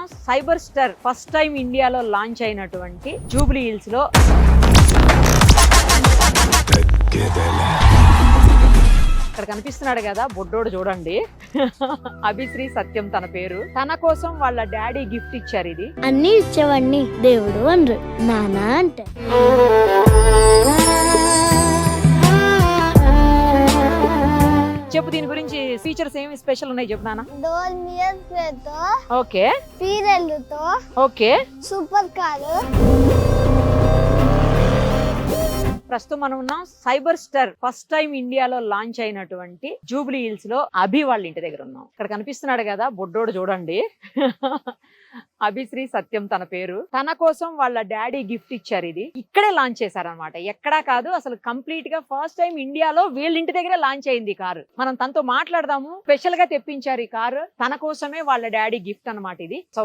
ఉన్నాం cyber star first time ఇండియాలో launch అయినటువంటి జూబ్లీ హిల్స్ లో ఇక్కడ కనిపిస్తున్నాడు కదా బొడ్డోడు చూడండి. అభిశ్రీ సత్యం తన పేరు. తన కోసం వాళ్ళ డాడీ గిఫ్ట్ ఇచ్చారు. ఇది అన్ని ఇచ్చేవాడిని దేవుడు అనరు, నానా అంటే. చెప్పు దీని గురించి ఫీచర్స్ ఏమి స్పెషల్ ఉన్నాయి చెప్పు నాన్న. డోర్ మిరర్ ప్లేతో, ఓకే పీరెల్లుతో, ఓకే. Super car. ప్రస్తుతం మనం ఉన్నాం సైబర్ స్టార్ ఫస్ట్ టైం ఇండియాలో లాంచ్ అయినటువంటి జూబ్లీ హిల్స్ లో అభి వాళ్ళ ఇంటి దగ్గర ఉన్నాం. ఇక్కడ కనిపిస్తున్నాడు కదా బొడ్డోడు చూడండి. అభిశ్రీ సత్యం తన పేరు. తన కోసం వాళ్ళ డాడీ గిఫ్ట్ ఇచ్చారు. ఇది ఇక్కడే లాంచ్ చేశారనమాట, ఎక్కడా కాదు, అసలు కంప్లీట్ గా ఫస్ట్ టైం ఇండియాలో వీళ్ళ ఇంటి దగ్గర లాంచ్ అయింది ఈ కారు. మనం తనతో మాట్లాడదాము. స్పెషల్ గా తెప్పించారు ఈ కారు, తన కోసమే వాళ్ళ డాడీ గిఫ్ట్ అన్నమాట ఇది. సో